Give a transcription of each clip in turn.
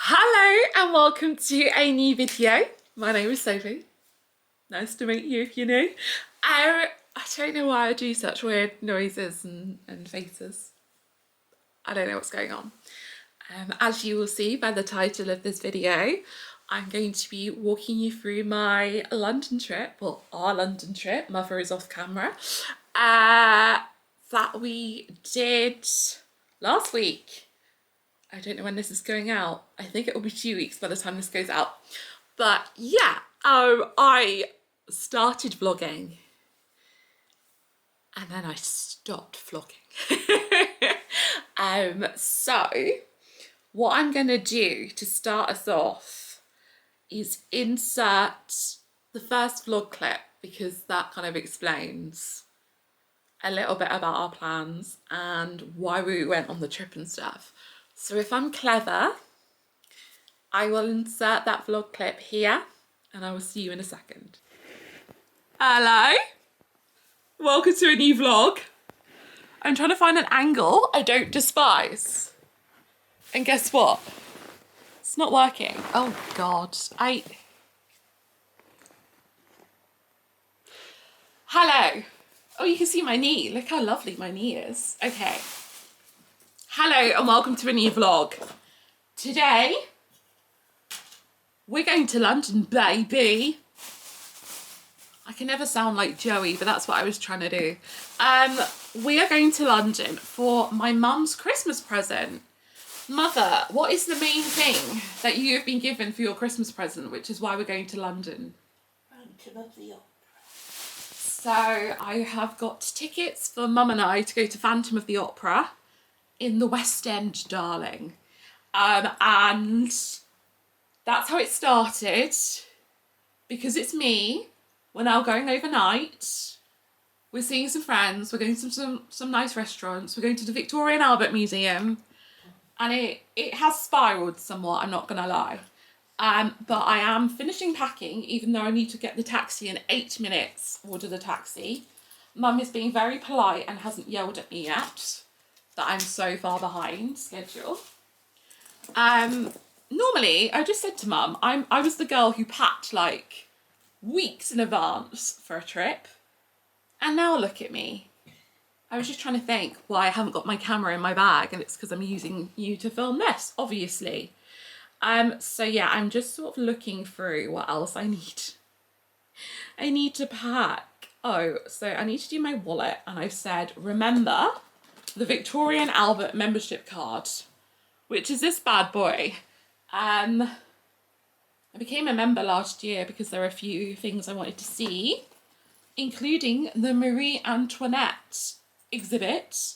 Hello and welcome to a new video. My name is Sophie. Nice to meet you if you're new. I don't know why I do such weird noises and faces. I don't know what's going on. As you will see by the title of this video, I'm going to be walking you through my London trip, well, our London trip, mother is off camera, that we did last week. I don't know when this is going out. I think it will be 2 weeks by the time this goes out. But yeah, I started vlogging and then I stopped vlogging. So what I'm gonna do to start us off is insert the first vlog clip because that kind of explains a little bit about our plans and why we went on the trip and stuff. So if I'm clever, I will insert that vlog clip here and I will see you in a second. Hello, welcome to a new vlog. I'm trying to find an angle I don't despise. And guess what? It's not working. Oh God, Hello. Oh, you can see my knee. Look how lovely my knee is. Okay. Hello and welcome to a new vlog. Today, we're going to London, baby. I can never sound like Joey, but that's what I was trying to do. We are going to London for my mum's Christmas present. Mother, what is the main thing that you have been given for your Christmas present, which is why we're going to London? Phantom of the Opera. So I have got tickets for Mum and I to go to Phantom of the Opera in the West End, darling. And that's how it started. Because it's me, we're now going overnight. We're seeing some friends, we're going to some nice restaurants, we're going to the V&A Museum. And it has spiraled somewhat, I'm not gonna lie. But I am finishing packing, even though I need to get the taxi in 8 minutes, order the taxi. Mum is being very polite and hasn't yelled at me yet that I'm so far behind schedule. Normally, I just said to Mum, I was the girl who packed like weeks in advance for a trip. And now look at me. I was just trying to think why I haven't got my camera in my bag, and it's because I'm using you to film this, obviously. So yeah, I'm just sort of looking through what else I need. I need to pack. Oh, so I need to do my wallet, and I've said, remember the Victoria and Albert membership card, which is this bad boy. I became a member last year because there are a few things I wanted to see, including the Marie Antoinette exhibit,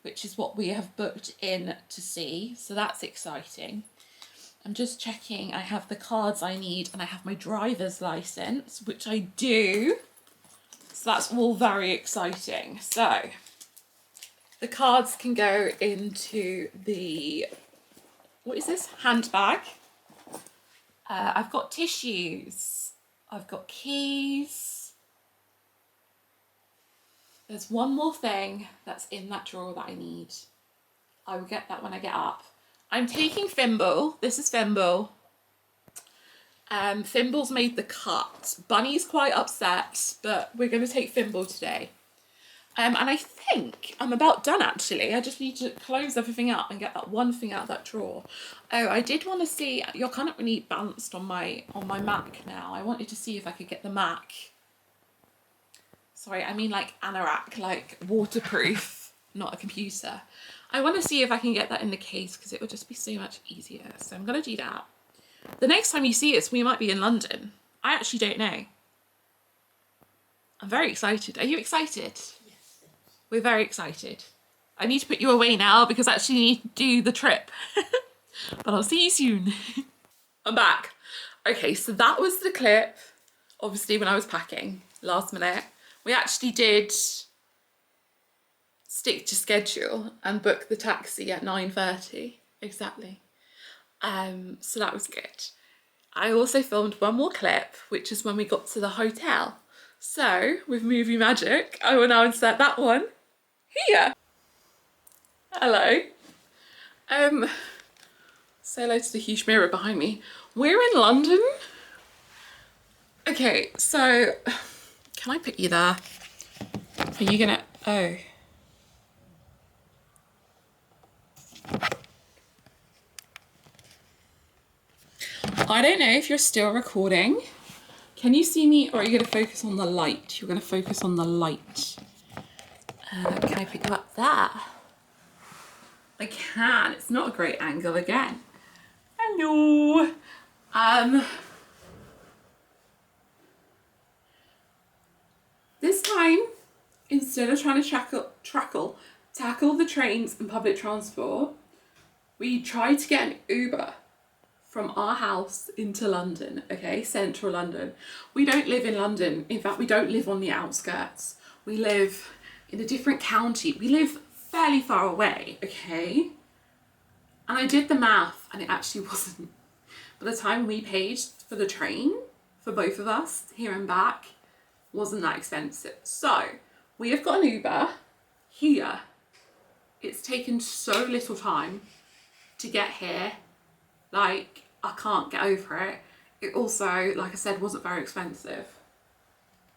which is what we have booked in to see. So that's exciting. I'm just checking I have the cards I need and I have my driver's license, which I do. So that's all very exciting. So the cards can go into the, what is this, handbag. I've got tissues, I've got keys. There's one more thing that's in that drawer that I need. I will get that when I get up. I'm taking Thimble, this is Thimble. Thimble's made the cut. Bunny's quite upset, but we're gonna take Thimble today. And I think I'm about done actually. I just need to close everything up and get that one thing out of that drawer. Oh, I did want to see, you're kind of really balanced on my Mac now. I wanted to see if I could get the Mac. Sorry, I mean like anorak, like waterproof, not a computer. I want to see if I can get that in the case because it would just be so much easier. So I'm gonna do that. The next time you see us, we might be in London. I actually don't know. I'm very excited. Are you excited? We're very excited. I need to put you away now because I actually need to do the trip. But I'll see you soon. I'm back. Okay, so that was the clip, obviously when I was packing, last minute. We actually did stick to schedule and book the taxi at 9:30, exactly. So that was good. I also filmed one more clip, which is when we got to the hotel. So, with movie magic, I will now insert that one here. Hello. Say hello to the huge mirror behind me. We're in London. Okay, so can I put you there? Are you gonna, oh. I don't know if you're still recording. Can you see me, or are you gonna focus on the light? You're gonna focus on the light. Can I pick you up there? I can, it's not a great angle again. Hello. This time, instead of trying to tackle the trains and public transport, we tried to get an Uber from our house into London, okay, central London. We don't live in London. In fact, we don't live on the outskirts. We live in a different county. We live fairly far away, okay? And I did the math and it actually wasn't. By the time we paid for the train, for both of us, here and back, wasn't that expensive. So we have got an Uber here. It's taken so little time to get here. Like, I can't get over it. It also, like I said, wasn't very expensive.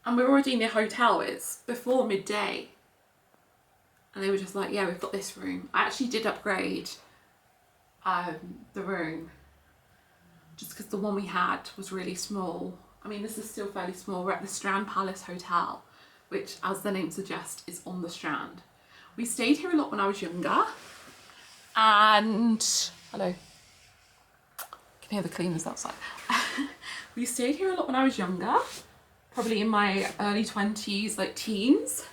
And we're already in a hotel. It's before midday. And they were just like, yeah, we've got this room. I actually did upgrade the room just because the one we had was really small. I mean, this is still fairly small. We're at the Strand Palace Hotel, which, as the name suggests, is on the Strand. We stayed here a lot when I was younger. And, hello. I can hear the cleaners outside. We stayed here a lot when I was younger, probably in my early 20s, like teens.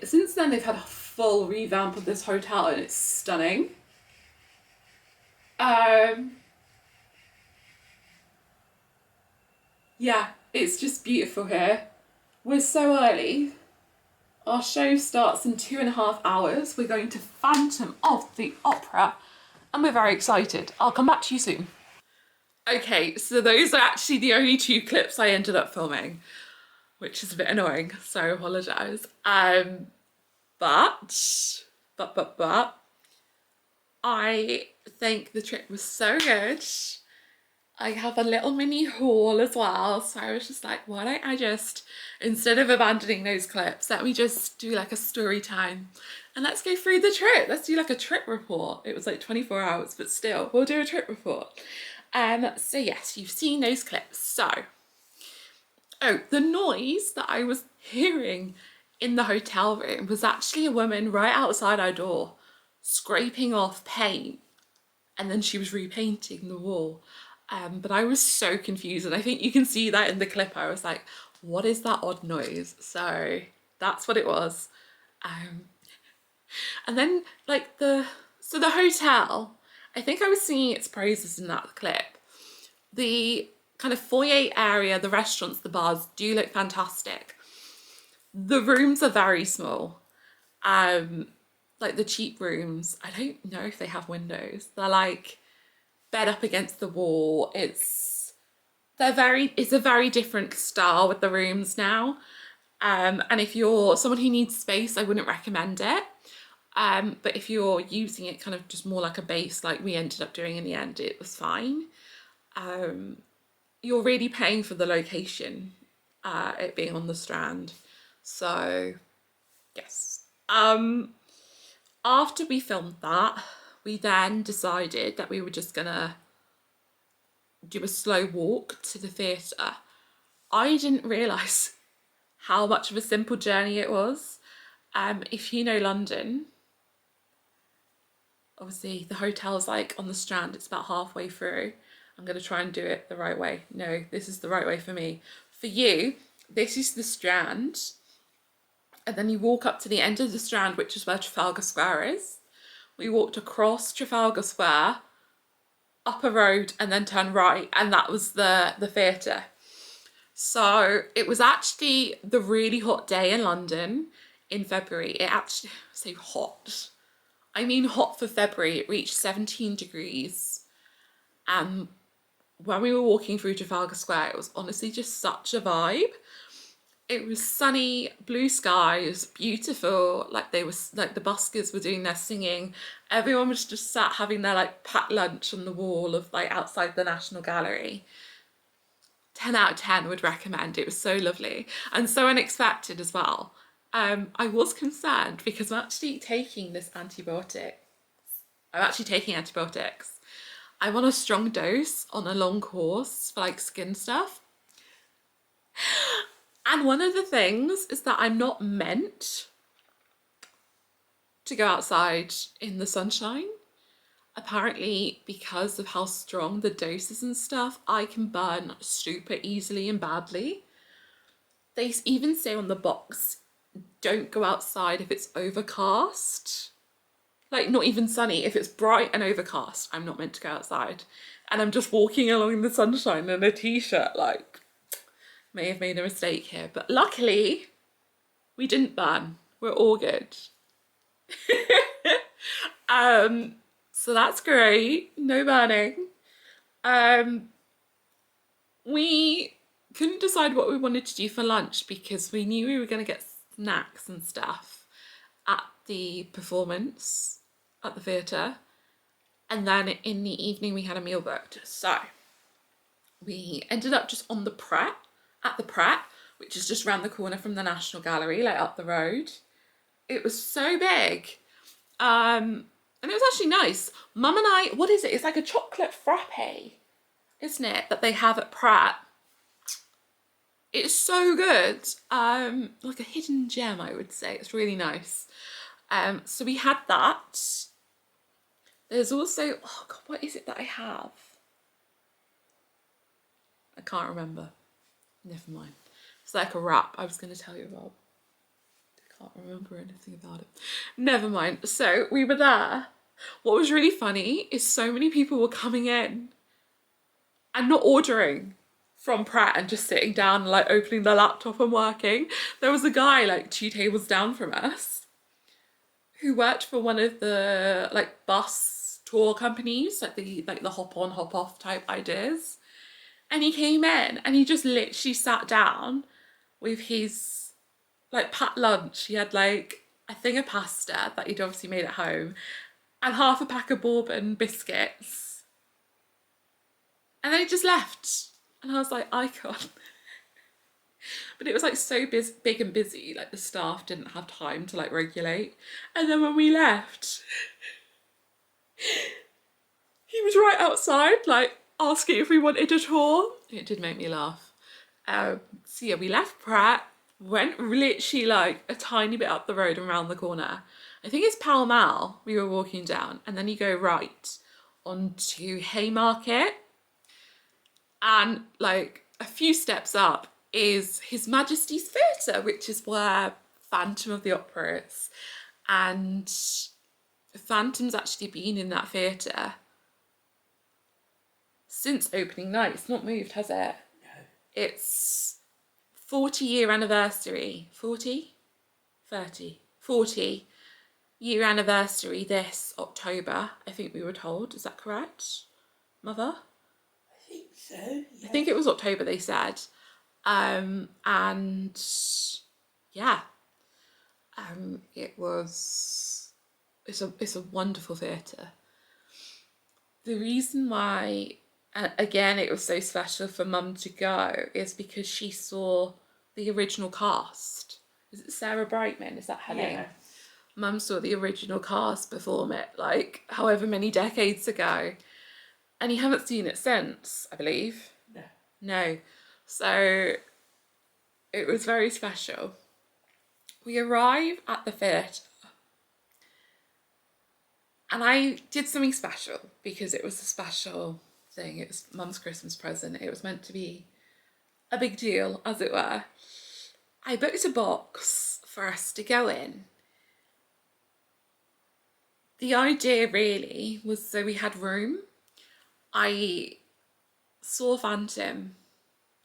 Since then, they've had a full revamp of this hotel and it's stunning. Yeah, it's just beautiful here. We're so early. Our show starts in 2.5 hours. We're going to Phantom of the Opera and we're very excited. I'll come back to you soon. Okay, so those are actually the only 2 clips I ended up filming, which is a bit annoying, so I apologise. But I think the trip was so good. I have a little mini haul as well, so I was just like, why don't I just, instead of abandoning those clips, let me just do like a story time and let's go through the trip. Let's do like a trip report. It was like 24 hours, but still, we'll do a trip report. So yes, you've seen those clips. So, oh, the noise that I was hearing in the hotel room was actually a woman right outside our door scraping off paint, and then she was repainting the wall. But I was so confused, and I think you can see that in the clip. I was like, what is that odd noise? So that's what it was. And then like the hotel, I think I was singing its praises in that clip. The kind of foyer area, the restaurants, the bars do look fantastic. The rooms are very small. Like the cheap rooms, I don't know if they have windows. They're like bed up against the wall. It's a very different style with the rooms now. And if you're someone who needs space, I wouldn't recommend it. But if you're using it kind of just more like a base, like we ended up doing in the end, it was fine. You're really paying for the location, it being on the Strand. So, yes. After we filmed that, we then decided that we were just gonna do a slow walk to the theatre. I didn't realise how much of a simple journey it was. If you know London, obviously the hotel's like on the Strand, it's about halfway through. I'm gonna try and do it the right way. No, this is the right way for me. For you, this is the Strand, and then you walk up to the end of the Strand, which is where Trafalgar Square is. We walked across Trafalgar Square, up a road, and then turned right, and that was the theatre. So it was actually the really hot day in London in February. It actually, so hot. I mean hot for February. It reached 17 degrees. When we were walking through Trafalgar Square, it was honestly just such a vibe. It was sunny, blue skies, beautiful. Like they were, like the buskers were doing their singing. Everyone was just sat having their like packed lunch on the wall of like outside the National Gallery. 10 out of 10 would recommend. It was so lovely and so unexpected as well. I was concerned because I'm actually taking this antibiotic. I'm actually taking antibiotics. I'm on a strong dose on a long course for like skin stuff. And one of the things is that I'm not meant to go outside in the sunshine. Apparently, because of how strong the doses and stuff, I can burn super easily and badly. They even say on the box, don't go outside if it's overcast. Like, not even sunny. If it's bright and overcast, I'm not meant to go outside. And I'm just walking along in the sunshine in a t-shirt, like, may have made a mistake here. But luckily, we didn't burn. We're all good. So that's great. No burning. We couldn't decide what we wanted to do for lunch because we knew we were going to get snacks and stuff at the performance at the theatre. And then in the evening we had a meal booked. So we ended up just on the Pret, at the Pret, which is just around the corner from the National Gallery, like up the road. It was so big. And it was actually nice. Mum and I, what is it? It's like a chocolate frappe, isn't it? That they have at Pret. It's so good. Like a hidden gem, I would say. It's really nice. So we had that. There's also, oh God, what is it that I have? I can't remember. Never mind. It's like a wrap I was going to tell you about. I can't remember anything about it. Never mind. So we were there. What was really funny is so many people were coming in and not ordering from Pret and just sitting down and like opening their laptop and working. There was a guy like 2 tables down from us who worked for one of the like bus tour companies, like the hop on, hop off type ideas. And he came in and he just literally sat down with his like packed lunch. He had like a thing of pasta that he'd obviously made at home and half a pack of bourbon biscuits. And then he just left. And I was like, icon. But it was like so big and busy, like the staff didn't have time to like regulate. And then when we left, he was right outside, like asking if we wanted a tour. It did make me laugh. So yeah, we left Pret, went literally like a tiny bit up the road and around the corner. I think it's Pall Mall we were walking down, and then you go right onto Haymarket. And like a few steps up is His Majesty's Theatre, which is where Phantom of the Opera is. And Phantom's actually been in that theatre since opening night. It's not moved, has it? No. It's 40-year anniversary. 40? 30? 40 year anniversary this October, I think we were told. Is that correct, Mother? I think so, yeah. I think it was October they said. And yeah, it's a wonderful theatre. The reason why, again, it was so special for Mum to go is because she saw the original cast. Is it Sarah Brightman? Is that her name? Yeah. Mum saw the original cast perform it, like, however many decades ago. And you haven't seen it since, I believe. No. No. So it was very special. We arrive at the theatre and I did something special because it was a special thing. It was Mum's Christmas present. It was meant to be a big deal, as it were. I booked a box for us to go in. The idea really was so we had room. I saw Phantom,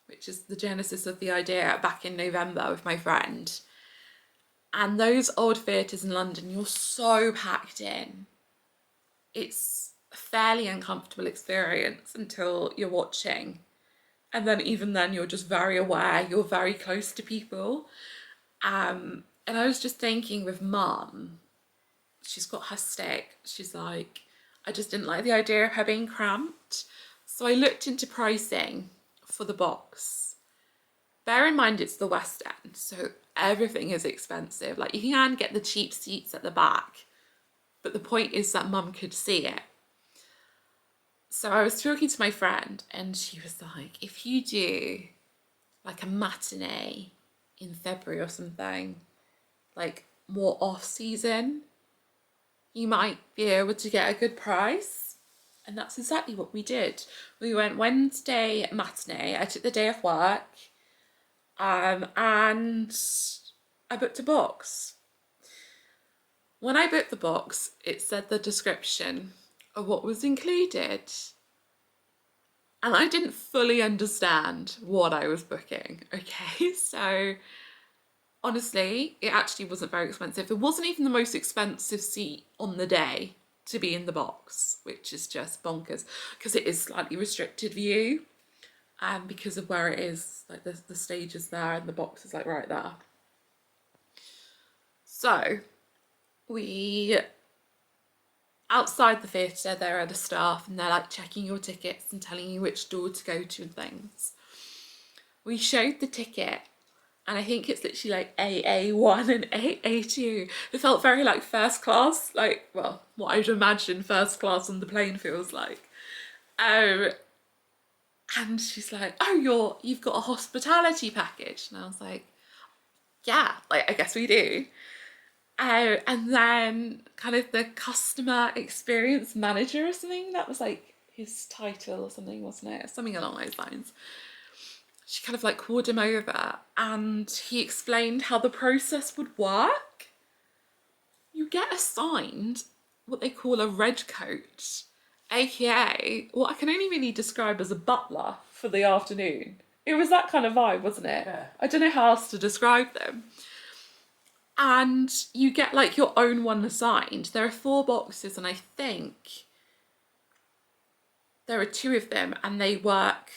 which is the genesis of the idea, back in November with my friend. And those old theatres in London, you're so packed in. It's a fairly uncomfortable experience until you're watching And then even then you're just very aware, you're very close to people. And I was just thinking with mum, she's got her stick, she's like, I just didn't like the idea of her being cramped. So I looked into pricing for the box. Bear in mind it's the West End, so everything is expensive. Like you can get the cheap seats at the back, but the point is that mum could see it. So I was talking to my friend and she was like, if you do like a matinee in February or something, like more off season, you might be able to get a good price. And that's exactly what we did. We went Wednesday matinee. I took the day off work, and I booked a box. When I booked the box, it said the description of what was included. And I didn't fully understand what I was booking, okay? So honestly, it actually wasn't very expensive. It wasn't even the most expensive seat on the day to be in the box, which is just bonkers because it is slightly restricted view, and because of where it is, like the stage is there and the box is like right there. So we, outside the theatre, there are the staff and they're like checking your tickets and telling you which door to go to and things. We showed the ticket and I think it's literally like AA1 and AA2. It felt very like first class, like, well, what I'd imagine first class on the plane feels like. And she's like, oh, you've got a hospitality package. And I was like, yeah, like I guess we do. And then kind of the customer experience manager or something, that was like his title or something, wasn't it? Something along those lines. She kind of like called him over and he explained how the process would work. You get assigned what they call a red coat, aka what I can only really describe as a butler for the afternoon. It was that kind of vibe, wasn't it? Yeah. I don't know how else to describe them. And you get like your own one assigned. There are 4 boxes and I think there are 2 of them and they work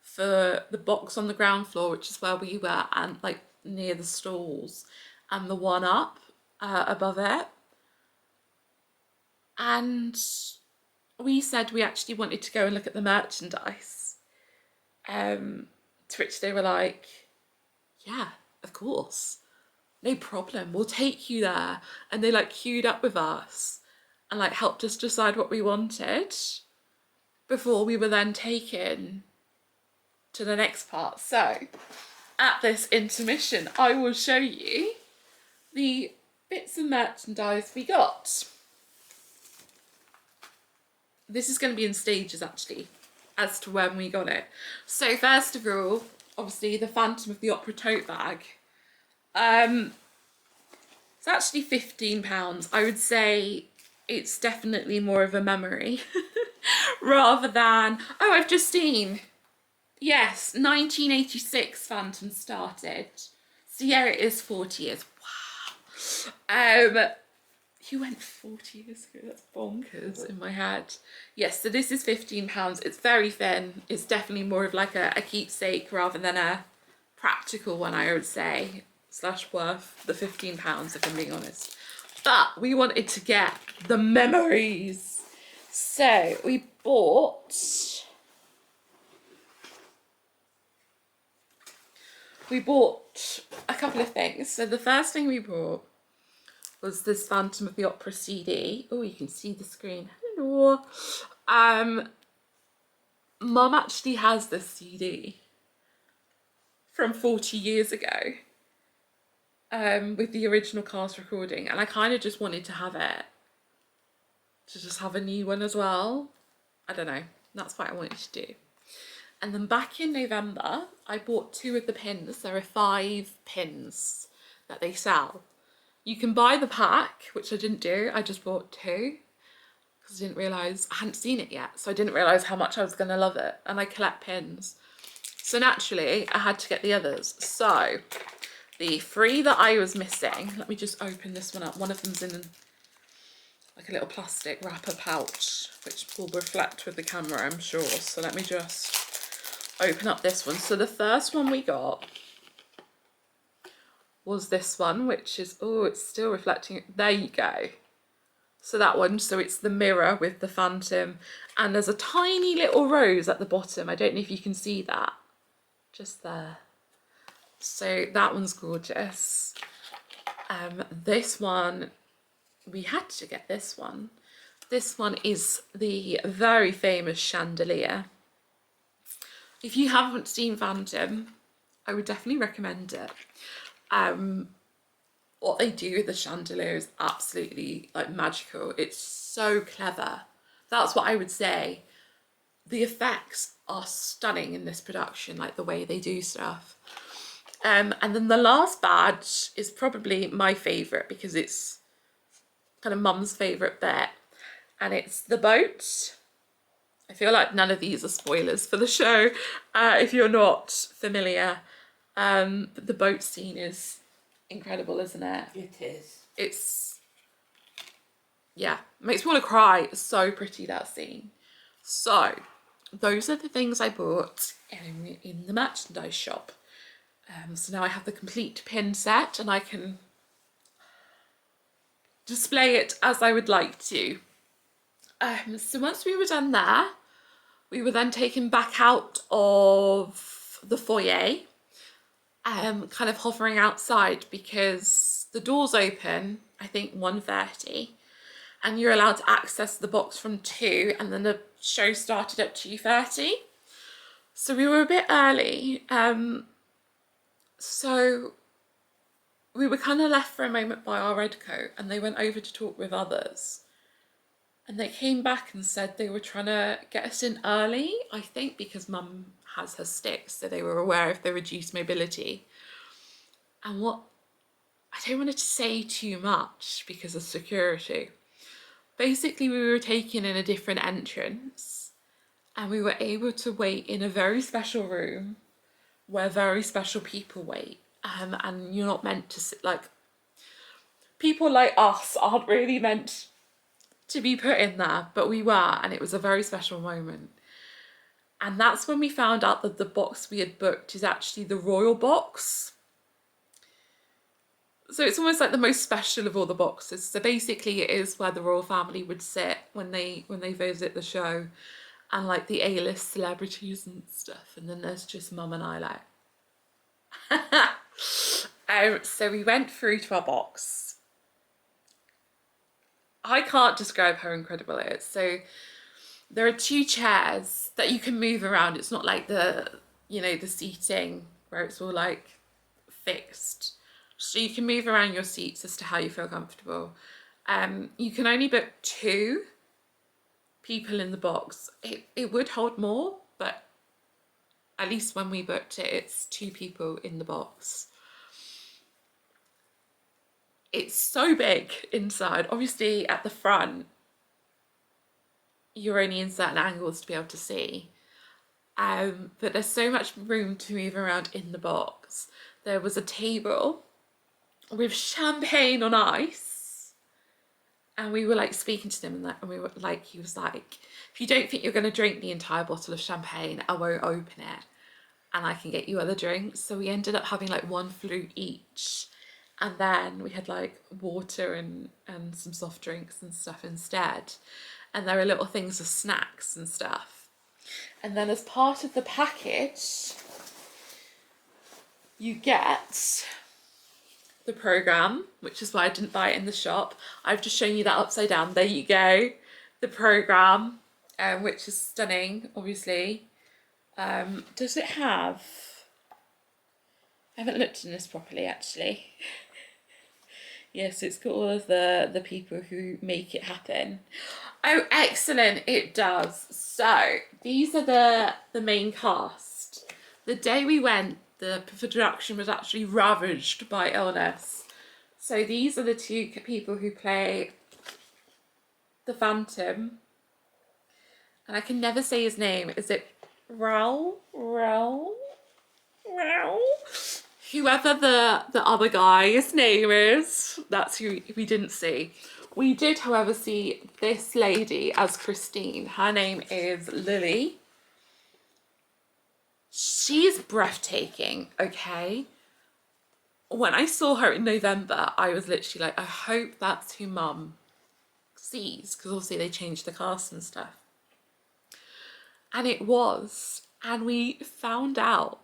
for the box on the ground floor, which is where we were, and like near the stalls, and the one up above it. And we said we actually wanted to go and look at the merchandise, to which they were like, yeah, of course, no problem, we'll take you there. And they like queued up with us and like helped us decide what we wanted before we were then taken to the next part. So at this intermission, I will show you the bits of merchandise we got. This is going to be in stages actually, as to when we got it. So first of all, obviously the Phantom of the Opera tote bag. It's actually £15. I would say it's definitely more of a memory rather than, oh, I've just seen. Yes, 1986 Phantom started. So yeah, it is 40 years. Wow. You went 40 years ago, that's bonkers in my head. Yes, so this is £15. It's very thin. It's definitely more of like a keepsake rather than a practical one, I would say, / worth the £15 if I'm being honest. But we wanted to get the memories. So we bought a couple of things. So the first thing we bought was this Phantom of the Opera CD. Oh, you can see the screen. Hello. Mum actually has this CD from 40 years ago, with the original cast recording, and I kind of just wanted to have it, to just have a new one as well. I don't know, that's what I wanted to do. And then back in November, I bought 2 of the pins. There are 5 pins that they sell. You can buy the pack, which I didn't do. I just bought 2 because I didn't realise, I hadn't seen it yet. So I didn't realise how much I was going to love it. And I collect pins. So naturally, I had to get the others. So the 3 that I was missing, let me just open this one up. One of them's in like a little plastic wrapper pouch, which will reflect with the camera, I'm sure. So let me just open up this one. So the first one we got was this one, which is, oh, it's still reflecting. There you go. So that one, so it's the mirror with the phantom, and there's a tiny little rose at the bottom. I don't know if you can see that, just there. So that one's gorgeous. This one, we had to get this one. This one is the very famous chandelier. If you haven't seen Phantom, I would definitely recommend it. What they do with the chandelier is absolutely like magical. It's so clever. That's what I would say. The effects are stunning in this production, like the way they do stuff. And then the last badge is probably my favourite because it's kind of mum's favourite bit, and it's the boat. I feel like none of these are spoilers for the show if you're not familiar. But the boat scene is incredible, isn't it? It is. It's, yeah, makes me want to cry. It's so pretty, that scene. So those are the things I bought in the merchandise shop. So now I have the complete pin set and I can display it as I would like to. So once we were done there, we were then taken back out of the foyer, kind of hovering outside because the doors open, I think 1:30, and you're allowed to access the box from 2, and then the show started at 2:30. So we were a bit early. So we were kind of left for a moment by our red coat, and they went over to talk with others. And they came back and said they were trying to get us in early, I think because mum has her sticks, so they were aware of the reduced mobility. And what, I don't want to say too much because of security. Basically, we were taken in a different entrance and we were able to wait in a very special room where very special people wait. And you're not meant to sit, like, people like us aren't really meant to be put in there, but we were, and it was a very special moment. And that's when we found out that the box we had booked is actually the royal box. So it's almost like the most special of all the boxes. So basically it is where the royal family would sit when they visit the show, and like the A-list celebrities and stuff. And then there's just mum and I, like. So we went through to our box. I can't describe how incredible it is. So there are 2 chairs that you can move around. It's not like the seating where it's all like fixed. So you can move around your seats as to how you feel comfortable. You can only book 2 people in the box. It would hold more, but at least when we booked it, it's 2 people in the box. It's so big inside. Obviously at the front, you're only in certain angles to be able to see. But there's so much room to move around in the box. There was a table with champagne on ice, and we were like speaking to them, and we were like, he was like, if you don't think you're going to drink the entire bottle of champagne, I won't open it and I can get you other drinks. So we ended up having like 1 flute each, and then we had like water and some soft drinks and stuff instead. And there are little things of snacks and stuff. And then as part of the package, you get the programme, which is why I didn't buy it in the shop. I've just shown you that upside down. There you go. The programme, which is stunning, obviously. Does it have... I haven't looked in this properly, actually. Yes, it's got all of the people who make it happen. Oh, excellent, it does. So, these are the main cast. The day we went, the production was actually ravaged by illness. So these are the 2 people who play the Phantom. And I can never say his name. Is it Raoul? Whoever the other guy's name is, that's who we didn't see. We did, however, see this lady as Christine. Her name is Lily. She's breathtaking, okay? When I saw her in November, I was literally like, I hope that's who Mum sees, because obviously they changed the cast and stuff. And it was. And we found out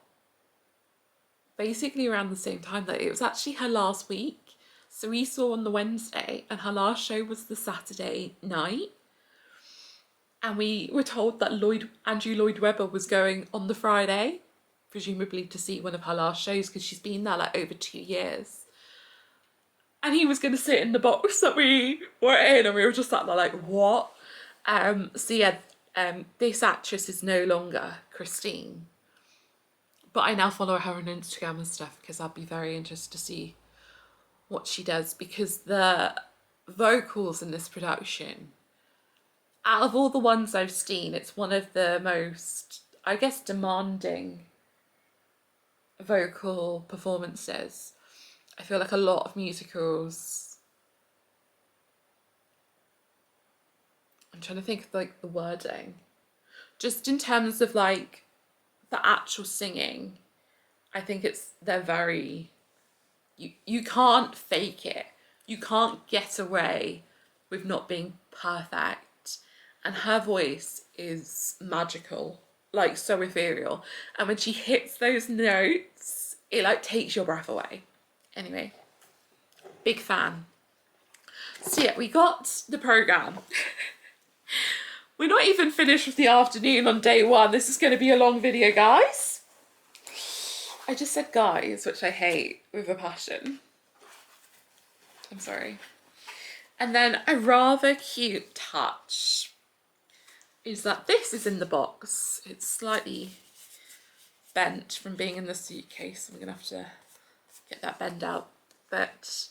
basically around the same time that it was actually her last week. So we saw on the Wednesday and her last show was the Saturday night. And we were told that Andrew Lloyd Webber was going on the Friday, presumably to see one of her last shows because she's been there like over 2 years. And he was going to sit in the box that we were in, and we were just sat there like, what? So yeah, this actress is no longer Christine. But I now follow her on Instagram and stuff because I'd be very interested to see what she does, because the vocals in this production, out of all the ones I've seen, it's one of the most, I guess, demanding vocal performances. I feel like a lot of musicals, I'm trying to think of like the wording, just in terms of like the actual singing, I think they're very, you can't fake it. You can't get away with not being perfect. And her voice is magical, like so ethereal. And when she hits those notes, it like takes your breath away. Anyway, big fan. So yeah, we got the programme. We're not even finished with the afternoon on day one. This is going to be a long video, guys. I just said guys, which I hate with a passion. I'm sorry. And then a rather cute touch is that this is in the box. It's slightly bent from being in the suitcase. I'm gonna have to get that bend out. But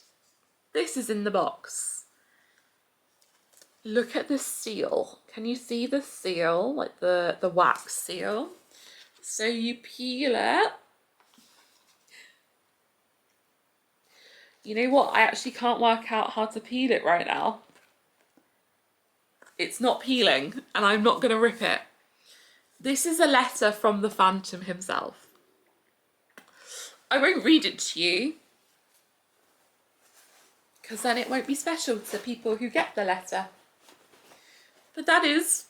this is in the box. Look at the seal. Can you see the seal? Like the wax seal. So you peel it. You know what? I actually can't work out how to peel it right now. It's not peeling, and I'm not going to rip it. This is a letter from the Phantom himself. I won't read it to you, because then it won't be special to people who get the letter. But that is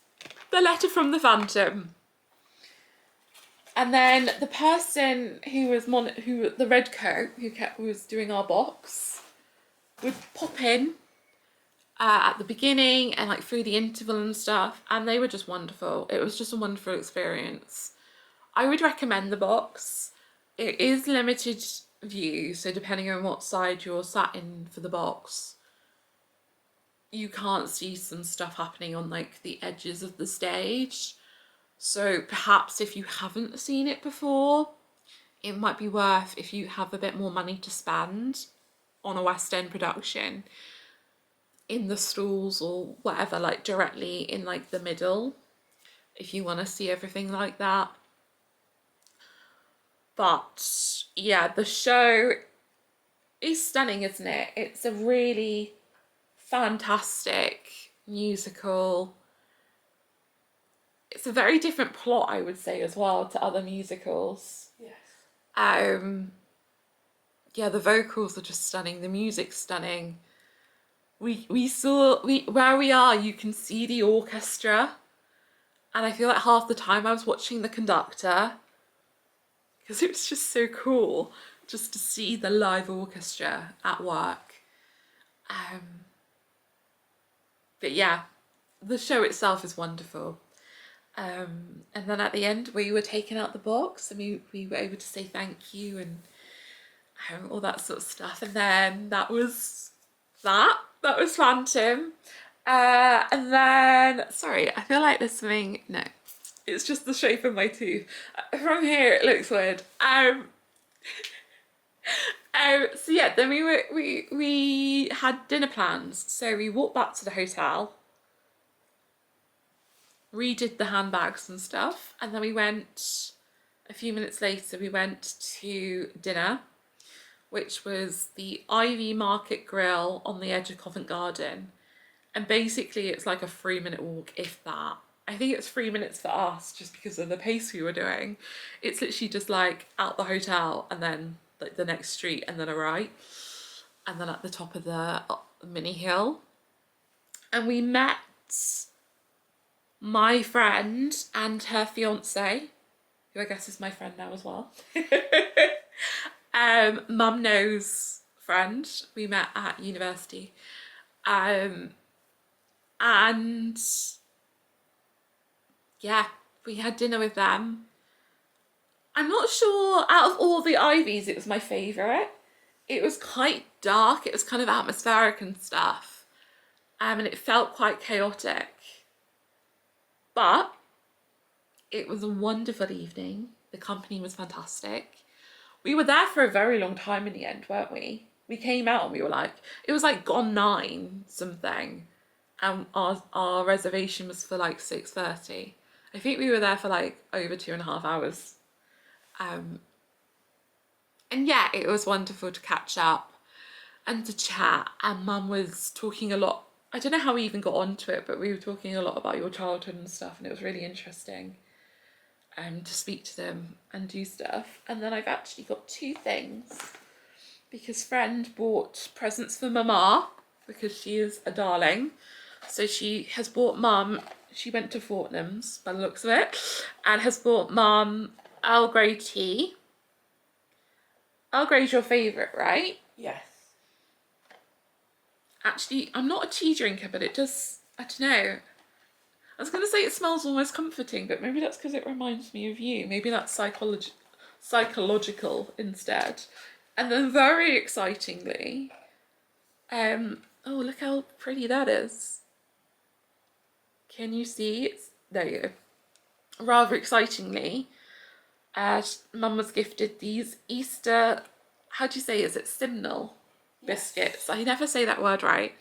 the letter from the Phantom. And then the person who was the red coat who was doing our box would pop in at the beginning and like through the interval and stuff, and they were just wonderful. It was just a wonderful experience. I would recommend the box. It is limited view, so depending on what side you're sat in for the box, you can't see some stuff happening on like the edges of the stage. So perhaps if you haven't seen it before, it might be worth, if you have a bit more money to spend on a West End production, in the stalls or whatever, like directly in like the middle, if you want to see everything like that. But yeah, the show is stunning, isn't it? It's a really fantastic musical. It's a very different plot, I would say, as well, to other musicals. Yes. Yeah, the vocals are just stunning. The music's stunning. Where we are, you can see the orchestra, and I feel like half the time I was watching the conductor, because it was just so cool just to see the live orchestra at work. But yeah, the show itself is wonderful. And then at the end we were taking out the box and we were able to say thank you and all that sort of stuff. And then that was Phantom. And then, sorry, I feel like there's something, no, it's just the shape of my tooth. From here it looks weird. So yeah, then we had dinner plans. So we walked back to the hotel, redid the handbags and stuff, and then we went, a few minutes later, we went to dinner, which was the Ivy Market Grill on the edge of Covent Garden. And basically it's like a 3-minute walk, if that. I think it's 3 minutes for us just because of the pace we were doing. It's literally just like out the hotel and then like the next street and then a right. And then at the top of the mini hill. And we met my friend and her fiance, who I guess is my friend now as well. Mum knows friend. We met at university. And yeah, we had dinner with them. I'm not sure, out of all the Ivies, it was my favourite. It was quite dark, it was kind of atmospheric and stuff. And it felt quite chaotic. But it was a wonderful evening. The company was fantastic. We were there for a very long time in the end, weren't we? We came out and we were like, it was like gone 9 something. And our reservation was for like 6:30. I think we were there for like over 2.5 hours. And yeah, it was wonderful to catch up and to chat. And Mum was talking a lot. I don't know how we even got onto it, but we were talking a lot about your childhood and stuff, and it was really interesting to speak to them and do stuff. And then I've actually got 2 things because friend bought presents for Mama because she is a darling. So she has bought Mum, she went to Fortnum's by the looks of it, and has bought Mum Earl Grey tea. Earl Grey's your favourite, right? Yes. Actually, I'm not a tea drinker, but it does, I don't know. I was going to say it smells almost comforting, but maybe that's because it reminds me of you. Maybe that's psychological instead. And then very excitingly, oh, look how pretty that is. Can you see? There you go. Rather excitingly, Mum was gifted these Easter, how do you say, is it Simnel biscuits? I never say that word right.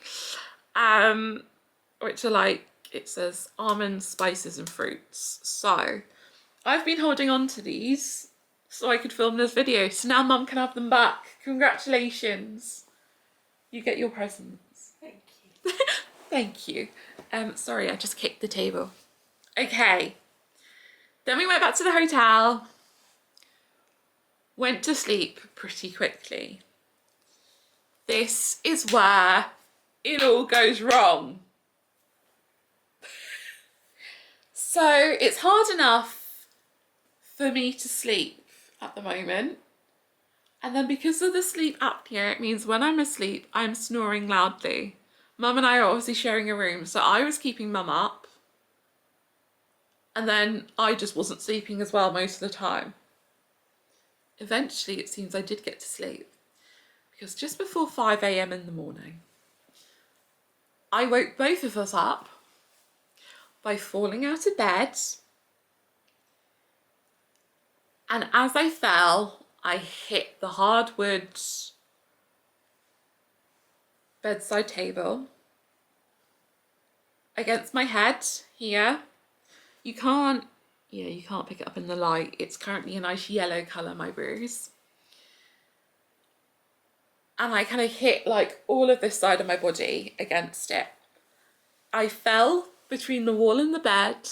Which are like, it says almonds, spices and fruits. So I've been holding on to these so I could film this video. So now Mum can have them back. Congratulations. You get your presents. Thank you. Thank you. Sorry, I just kicked the table. Okay. Then we went back to the hotel. Went to sleep pretty quickly. This is where it all goes wrong. So it's hard enough for me to sleep at the moment. And then because of the sleep apnea, it means when I'm asleep, I'm snoring loudly. Mum and I are obviously sharing a room, so I was keeping Mum up. And then I just wasn't sleeping as well most of the time. Eventually, it seems I did get to sleep. Because just before 5 a.m. in the morning, I woke both of us up by falling out of bed. And as I fell, I hit the hardwood bedside table against my head here. You can't pick it up in the light. It's currently a nice yellow colour, my bruise. And I kind of hit like all of this side of my body against it. I fell between the wall and the bed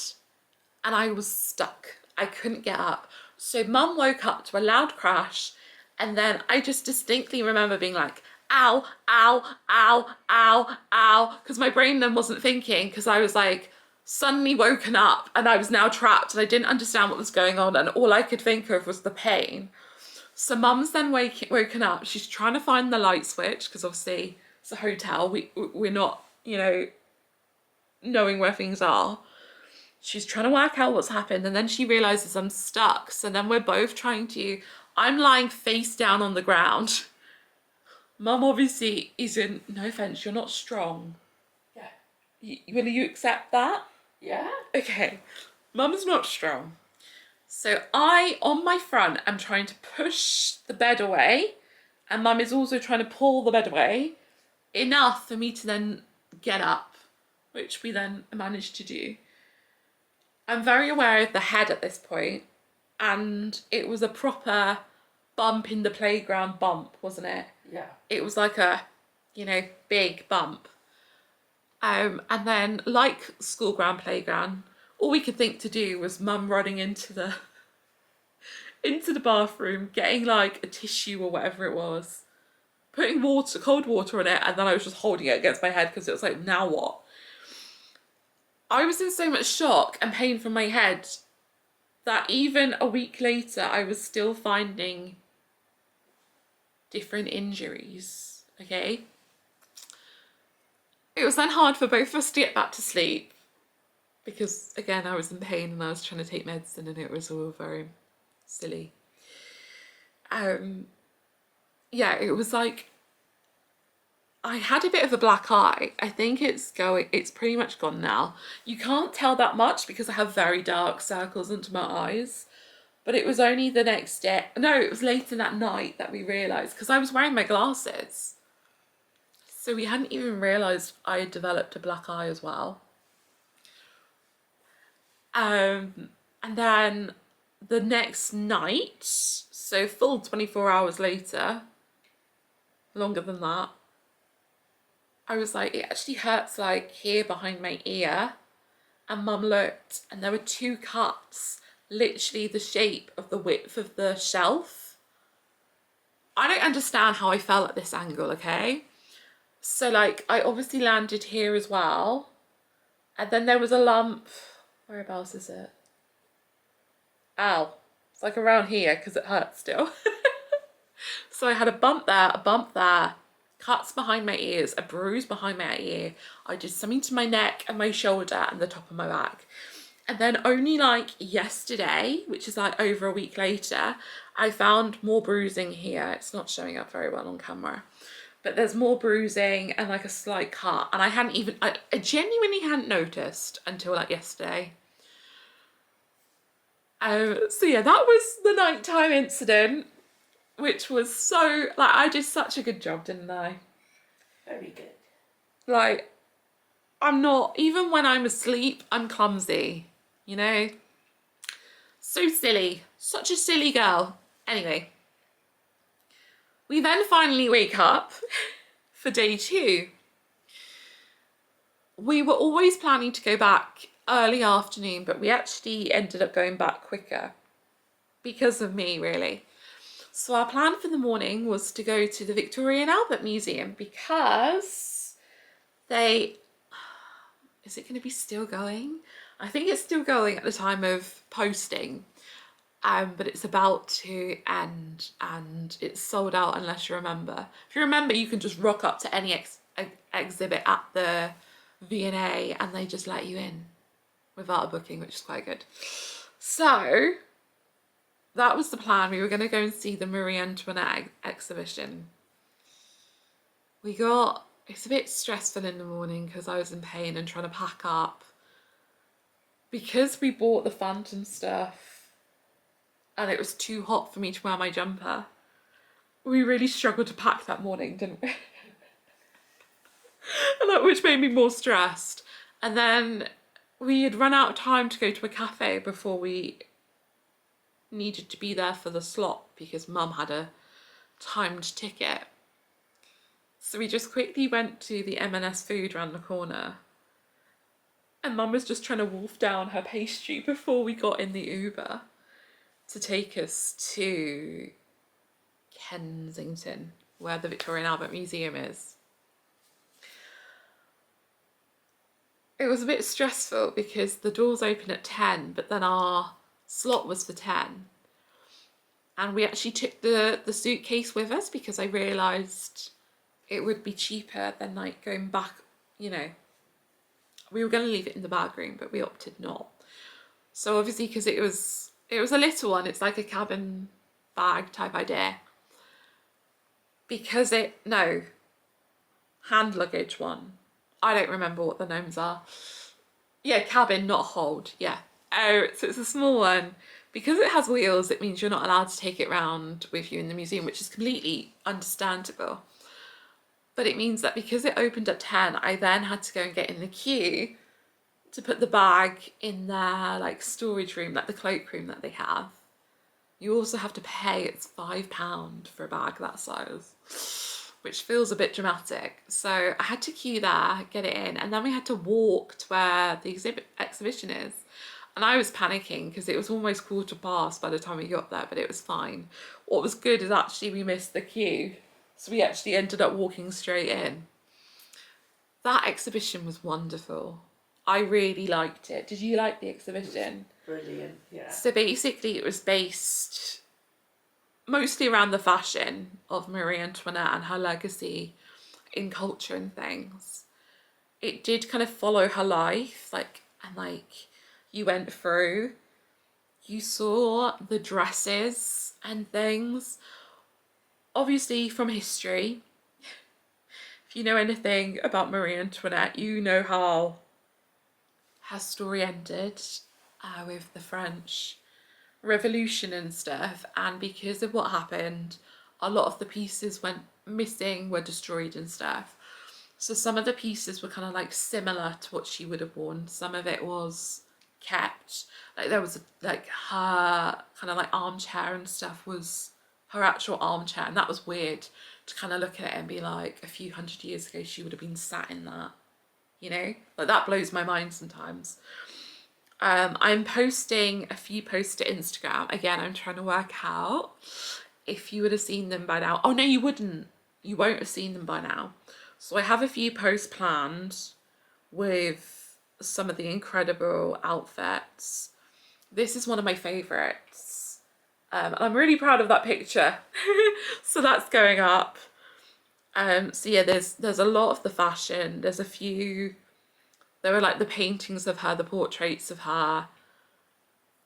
and I was stuck. I couldn't get up. So Mum woke up to a loud crash and then I just distinctly remember being like, ow, ow, ow, ow, ow, because my brain then wasn't thinking because I was like suddenly woken up and I was now trapped and I didn't understand what was going on and all I could think of was the pain. So Mum's then woken up. She's trying to find the light switch because obviously it's a hotel. We're not, knowing where things are. She's trying to work out what's happened and then she realizes I'm stuck. So then we're both I'm lying face down on the ground. Mum obviously isn't, no offense, you're not strong. Yeah. Will you accept that? Yeah. Okay. Mum's not strong. So I, on my front, am trying to push the bed away and Mum is also trying to pull the bed away enough for me to then get up, which we then managed to do. I'm very aware of the head at this point and it was a proper bump in the playground bump, wasn't it? Yeah. It was like a, big bump. And then like school ground playground, all we could think to do was mum running into the bathroom, getting like a tissue or whatever it was, putting cold water on it, and then I was just holding it against my head because it was like, now what? I was in so much shock and pain from my head that even a week later I was still finding different injuries, okay? It was then hard for both of us to get back to sleep because, again, I was in pain and I was trying to take medicine and it was all very silly. Yeah, it was like, I had a bit of a black eye. I think it's pretty much gone now. You can't tell that much because I have very dark circles under my eyes. But it was only the next day, no, it was later that night that we realised, because I was wearing my glasses. So we hadn't even realised I had developed a black eye as well. And then the next night, so full 24 hours later, longer than that, I was like, it actually hurts like here behind my ear. And mum looked and there were 2 cuts, literally the shape of the width of the shelf. I don't understand how I fell at this angle, okay? So like I obviously landed here as well. And then there was a lump, whereabouts is it? Ow, it's like around here because it hurts still. So I had a bump there, cuts behind my ears, a bruise behind my ear. I did something to my neck and my shoulder and the top of my back. And then only like yesterday, which is like over a week later, I found more bruising here. It's not showing up very well on camera, but there's more bruising and like a slight cut. And I genuinely hadn't noticed until like yesterday. So yeah, that was the nighttime incident, which was so, like, I did such a good job, didn't I? Very good. Like, I'm not, even when I'm asleep, I'm clumsy, you know? So silly. Such a silly girl. Anyway, we then finally wake up for day 2. We were always planning to go back early afternoon, but we actually ended up going back quicker because of me, really. So our plan for the morning was to go to the V&A Museum because is it going to be still going? I think it's still going at the time of posting, but it's about to end and it's sold out unless you remember. If you remember, you can just rock up to any exhibit at the V&A and they just let you in without a booking, which is quite good. So that was the plan. We were going to go and see the Marie Antoinette exhibition. It's a bit stressful in the morning because I was in pain and trying to pack up. Because we bought the Phantom stuff and it was too hot for me to wear my jumper, we really struggled to pack that morning, didn't we? Which made me more stressed. And then we had run out of time to go to a cafe before we needed to be there for the slot because mum had a timed ticket. So we just quickly went to the M&S food around the corner and mum was just trying to wolf down her pastry before we got in the Uber to take us to Kensington, where the Victoria and Albert Museum is. It was a bit stressful because the doors open at 10, but then our slot was for 10. And we actually took the suitcase with us because I realised it would be cheaper than like going back, you know. We were going to leave it in the bag room, but we opted not. So obviously, because it was a little one, it's like a cabin bag type idea. Hand luggage one. I don't remember what the names are. Yeah, cabin, not hold, yeah. Oh, so it's a small one. Because it has wheels, it means you're not allowed to take it round with you in the museum, which is completely understandable. But it means that because it opened at 10, I then had to go and get in the queue to put the bag in their like storage room, like the cloakroom that they have. You also have to pay, it's £5 for a bag that size, which feels a bit dramatic. So I had to queue there, get it in, and then we had to walk to where the exhibition is. And I was panicking because it was almost 1:15 by the time we got there, but it was fine. What was good is actually we missed the queue. So we actually ended up walking straight in. That exhibition was wonderful. I really liked it. Did you like the exhibition? Brilliant, yeah. So basically it was based mostly around the fashion of Marie Antoinette and her legacy in culture and things. It did kind of follow her life, and you went through, you saw the dresses and things, obviously from history. If you know anything about Marie Antoinette, you know how her story ended with the French Revolution and stuff, and because of what happened, a lot of the pieces went missing, were destroyed and stuff. So some of the pieces were kind of like similar to what she would have worn. Some of it was kept. Like there was like her kind of like armchair and stuff was her actual armchair, and that was weird to kind of look at it and be like, a few hundred years ago she would have been sat in that, you know? Like that blows my mind sometimes. I'm posting a few posts to Instagram. Again, I'm trying to work out if you would have seen them by now. Oh no, you wouldn't. You won't have seen them by now. So I have a few posts planned with some of the incredible outfits. This is one of my favourites. I'm really proud of that picture. So that's going up. So yeah, there's a lot of the fashion. There's a few. There were like the paintings of her, the portraits of her,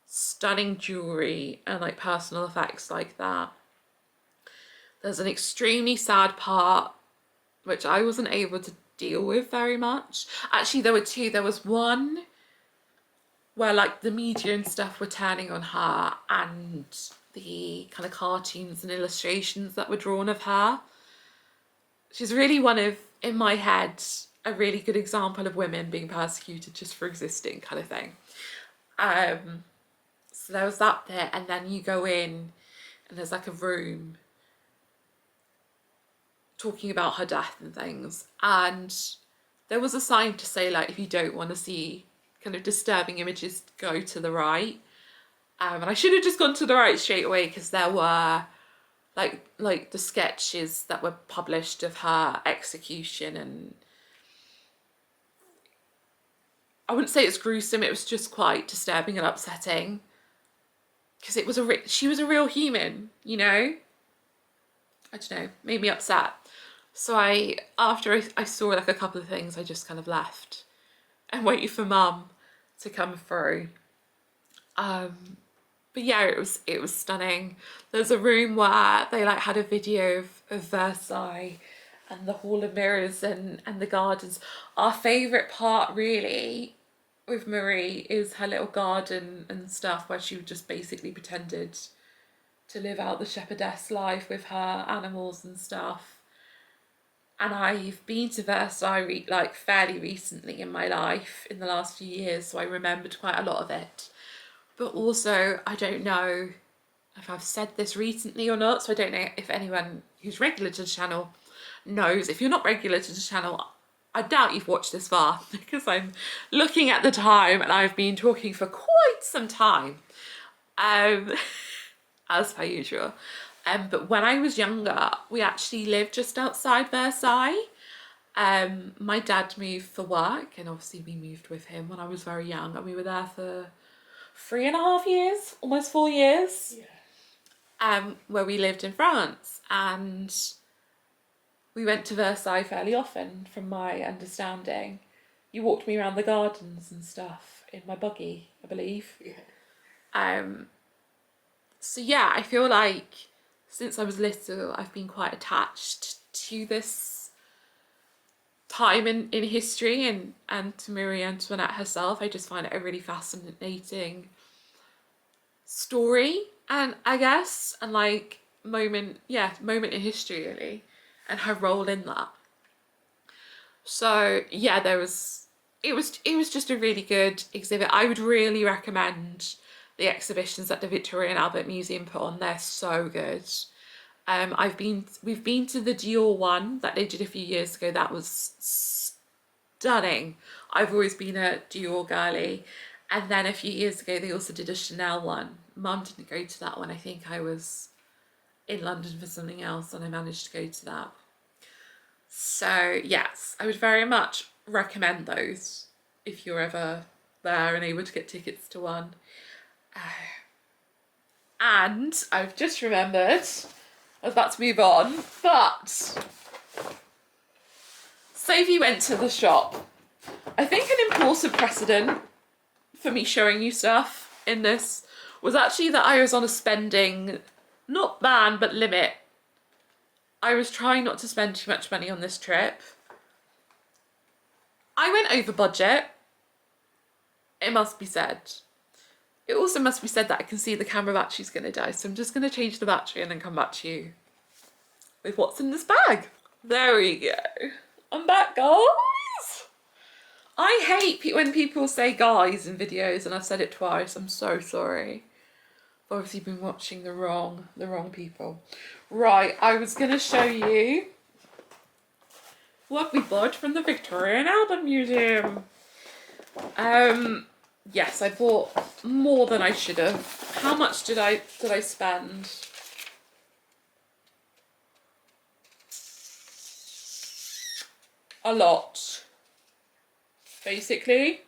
stunning jewellery and like personal effects like that. There's an extremely sad part, which I wasn't able to deal with very much. Actually, there were two. There was one where like the media and stuff were turning on her, and the kind of cartoons and illustrations that were drawn of her. She's really one of, in my head, a really good example of women being persecuted just for existing kind of thing. So there was that bit, and then you go in and there's like a room talking about her death and things, and there was a sign to say like, if you don't want to see kind of disturbing images, go to the right. And I should have just gone to the right straight away, because there were like the sketches that were published of her execution, and I wouldn't say it's gruesome, it was just quite disturbing and upsetting, because it was she was a real human, you know? I don't know, made me upset. So after I saw like a couple of things, I just kind of left and waited for Mum to come through. But yeah, it was stunning. There's a room where they like had a video of Versailles and the Hall of Mirrors and the gardens. Our favourite part really with Marie is her little garden and stuff, where she just basically pretended to live out the shepherdess life with her animals and stuff. And I've been to Versailles like fairly recently in my life, in the last few years, so I remembered quite a lot of it. But also, I don't know if I've said this recently or not, so I don't know if anyone who's regular to the channel knows. If you're not regular to the channel, I doubt you've watched this far, because I'm looking at the time and I've been talking for quite some time, as per usual. But when I was younger, we actually lived just outside Versailles. My dad moved for work, and obviously we moved with him when I was very young, and we were there for 3.5 years, almost 4 years, where we lived in France, and we went to Versailles fairly often, from my understanding. You walked me around the gardens and stuff in my buggy, I believe. So yeah, I feel like since I was little, I've been quite attached to this time in history and to Marie Antoinette herself. I just find it a really fascinating story, and I guess, and like moment in history really, and her role in that. So yeah, it was just a really good exhibit. I would really recommend the exhibitions that the Victoria and Albert Museum put on. They're so good. We've been to the Dior one that they did a few years ago. That was stunning. I've always been a Dior girly. And then a few years ago, they also did a Chanel one. Mum didn't go to that one. I think I was in London for something else and I managed to go to that. So yes, I would very much recommend those if you're ever there and able to get tickets to one. And I've just remembered, I was about to move on, but Sophie went to the shop. I think an important precedent for me showing you stuff in this was actually that I was on a spending, not ban, but limit. I was trying not to spend too much money on this trip. I went over budget, it must be said. It also must be said that I can see the camera battery's gonna die, so I'm just gonna change the battery and then come back to you with what's in this bag. There we go. I'm back, guys. I hate when people say guys in videos, and I've said it twice. I'm so sorry. I've obviously been watching the wrong people. Right, I was gonna show you what we bought from the Victoria and Albert Museum. Yes, I bought more than I should have. How much did I spend? A lot, basically.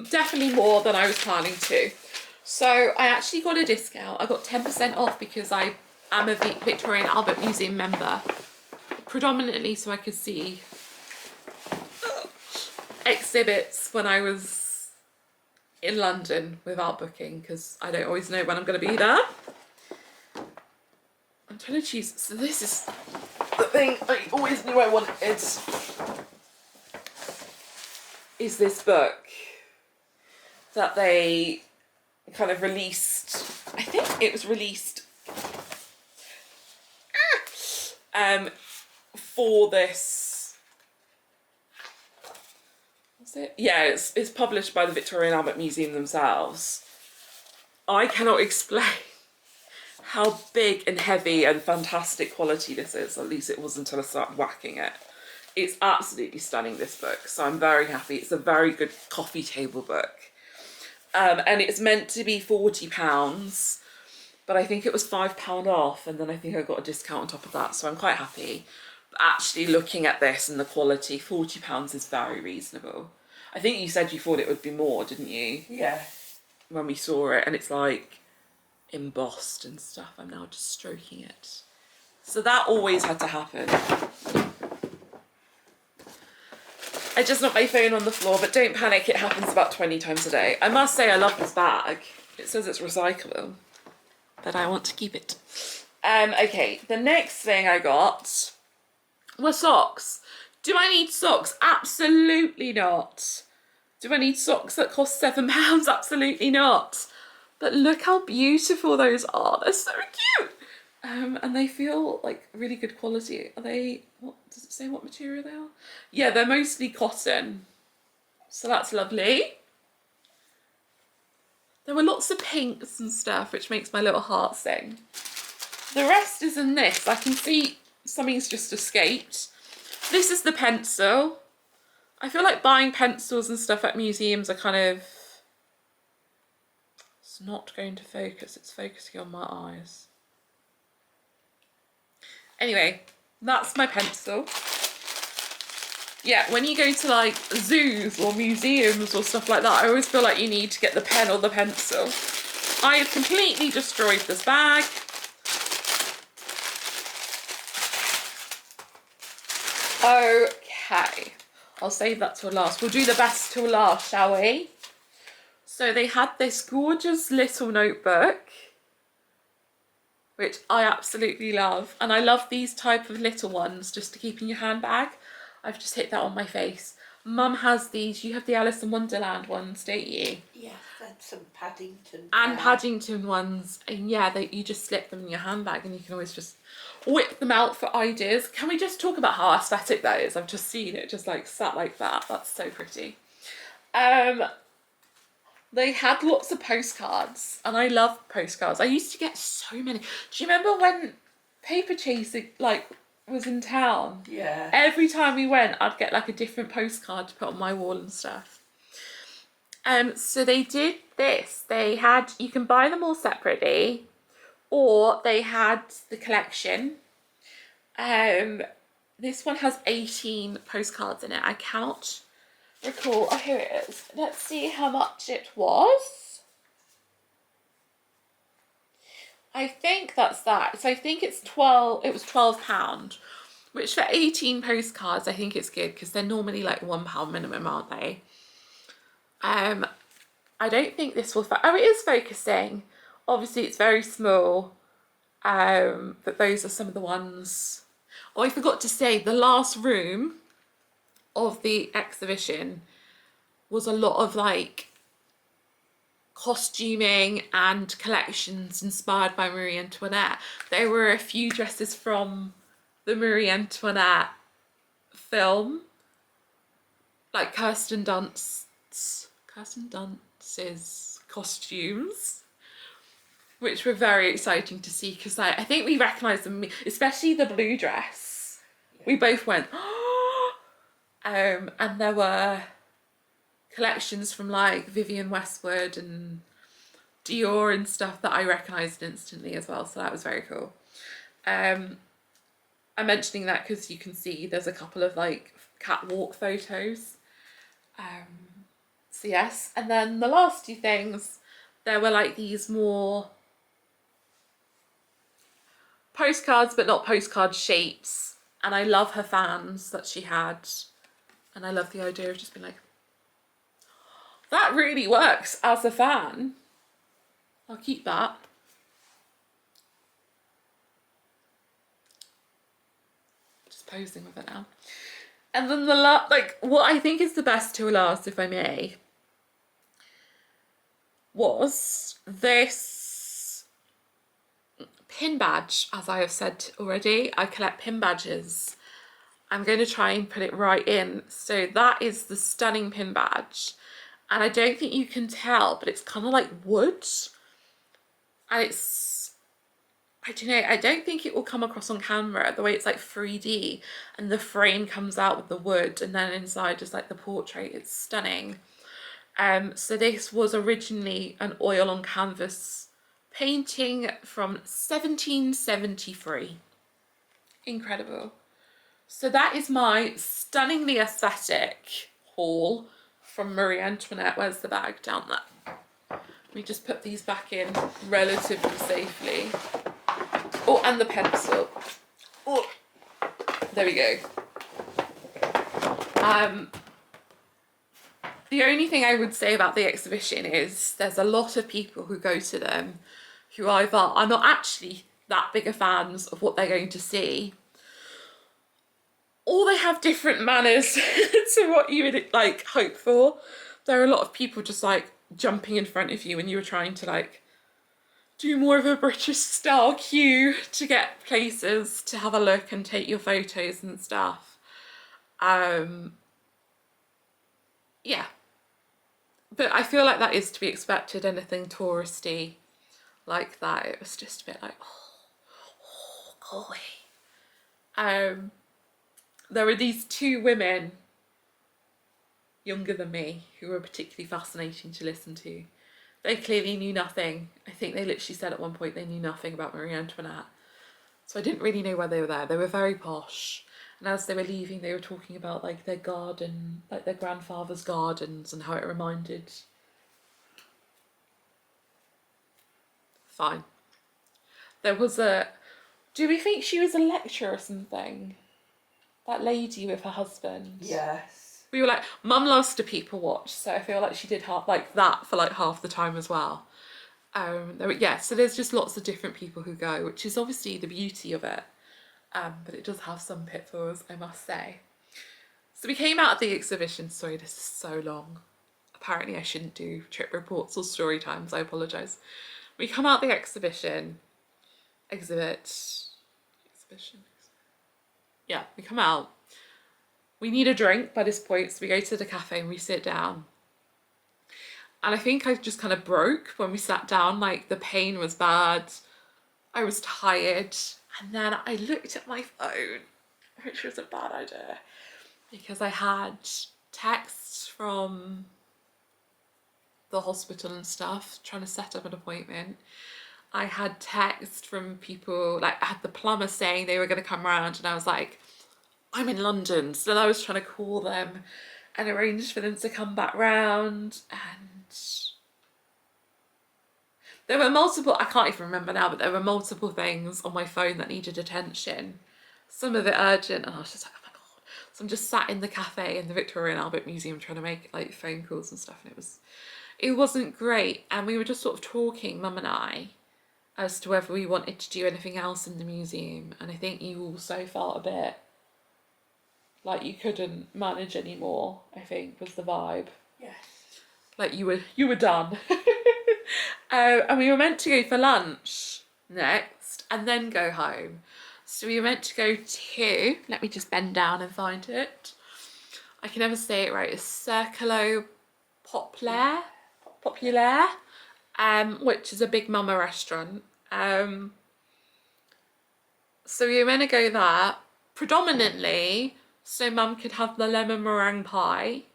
Definitely more than I was planning to. So I actually got a discount. I got 10% off because I am a Victoria and Albert Museum member, predominantly so I could see exhibits when I was in London without booking, because I don't always know when I'm going to be there. I'm trying to choose. So this is the thing I always knew I wanted, is this book that they kind of released. I think it was released for this. Was it? Yeah, it's published by the Victoria and Albert Museum themselves. I cannot explain how big and heavy and fantastic quality this is. At least it was until I started whacking it. It's absolutely stunning, this book, so I'm very happy. It's a very good coffee table book. And it's meant to be £40, but I think it was £5 off, and then I think I got a discount on top of that, so I'm quite happy. But actually looking at this and the quality, £40 is very reasonable. I think you said you thought it would be more, didn't you? Yeah. When we saw it, and it's like embossed and stuff. I'm now just stroking it. So that always had to happen. I just knocked my phone on the floor, but don't panic, it happens about 20 times a day. I must say I love this bag. It says it's recyclable, but I want to keep it. Okay, the next thing I got were socks. Do I need socks? Absolutely not. Do I need socks that cost £7? Absolutely not. But look how beautiful those are. They're so cute. And they feel like really good quality. Are they, what does it say what material they are? Yeah, they're mostly cotton. So that's lovely. There were lots of pinks and stuff, which makes my little heart sing. The rest is in this. I can see something's just escaped. This is the pencil. I feel like buying pencils and stuff at museums are kind of, it's not going to focus, it's focusing on my eyes. Anyway, that's my pencil. Yeah, when you go to like zoos or museums or stuff like that, I always feel like you need to get the pen or the pencil. I have completely destroyed this bag. Okay, I'll save that till last. We'll do the best till last, shall we? So they had this gorgeous little notebook, which I absolutely love. And I love these type of little ones just to keep in your handbag. I've just hit that on my face. Mum has these. You have the Alice in Wonderland ones, don't you? Yeah, and some Paddington. And Paddington ones. And yeah, you just slip them in your handbag and you can always just whip them out for ideas. Can we just talk about how aesthetic that is? I've just seen it just like sat like that. That's so pretty. They had lots of postcards, and I love postcards. I used to get so many. Do you remember when Paper Chase like was in town? Yeah. Every time we went, I'd get like a different postcard to put on my wall and stuff. So they did this. They had, you can buy them all separately, or they had the collection. This one has 18 postcards in it. I cannot recall. Oh, here it is. Let's see how much it was. I think that's that. So I think it's 12, it was £12, which for 18 postcards, I think it's good because they're normally like £1 minimum, aren't they? I don't think this will, oh, it is focusing. Obviously it's very small, but those are some of the ones. Oh, I forgot to say, the last room of the exhibition was a lot of like costuming and collections inspired by Marie Antoinette. There were a few dresses from the Marie Antoinette film, like Kirsten Dunst's costumes, which were very exciting to see because I think we recognised them, especially the blue dress. We both went, oh! And there were collections from like Vivienne Westwood and Dior and stuff that I recognised instantly as well, so that was very cool. I'm mentioning that because you can see there's a couple of like catwalk photos. So yes, and then the last two things, there were like these more postcards but not postcard shapes, and I love her fans that she had, and I love the idea of just being like, that really works as a fan. I'll keep that. Just posing with it now. And then the like what I think is the best to last, if I may, was this pin badge. As I have said already, I collect pin badges. I'm going to try and put it right in. So that is the stunning pin badge. And I don't think you can tell, but it's kind of like wood. And it's, I don't know, I don't think it will come across on camera, the way it's like 3D and the frame comes out with the wood and then inside is like the portrait. It's stunning. So this was originally an oil on canvas painting from 1773. Incredible. So that is my stunningly aesthetic haul from Marie Antoinette. Where's the bag? Down there. We just put these back in relatively safely. Oh, and the pencil. Oh, there we go. The only thing I would say about the exhibition is there's a lot of people who go to them who either are not actually that big of fans of what they're going to see, or they have different manners to what you would like hope for. There are a lot of people just like jumping in front of you when you were trying to like do more of a British style queue to get places to have a look and take your photos and stuff. Yeah. But I feel like that is to be expected, anything touristy like that. It was just a bit like, oh golly. There were these two women younger than me who were particularly fascinating to listen to. They clearly knew nothing. I think they literally said at one point they knew nothing about Marie Antoinette. So I didn't really know why they were there. They were very posh. And as they were leaving, they were talking about like their garden, like their grandfather's gardens and how it reminded. Fine. There was a, do we think she was a lecturer or something? That lady with her husband. Yes. We were like, Mum loves to people watch, so I feel like she did half like that for like half the time as well. So there's just lots of different people who go, which is obviously the beauty of it. But it does have some pitfalls, I must say. So we came out of the exhibition. Sorry, this is so long. Apparently I shouldn't do trip reports or story times, I apologise. We come out the exhibition. Yeah, we come out. We need a drink by this point, so we go to the cafe and we sit down. And I think I just kind of broke when we sat down. Like, the pain was bad. I was tired. And then I looked at my phone, which was a bad idea, because I had texts from the hospital and stuff, trying to set up an appointment, I had text from people, like I had the plumber saying they were going to come round, and I was like, I'm in London. So then I was trying to call them and arrange for them to come back round, and there were multiple, I can't even remember now, but there were multiple things on my phone that needed attention. Some of it urgent, and I was just like, oh my God. So I'm just sat in the cafe in the Victoria and Albert Museum trying to make like phone calls and stuff, and it wasn't great. And we were just sort of talking, Mum and I, as to whether we wanted to do anything else in the museum. And I think you also felt a bit like you couldn't manage anymore, I think was the vibe. Yes. Like you were done. And we were meant to go for lunch next and then go home. So we were meant to go to, let me just bend down and find it. I can never say it right. It's Circolo Populaire, which is a big mama restaurant. So we were meant to go there predominantly so Mum could have the lemon meringue pie.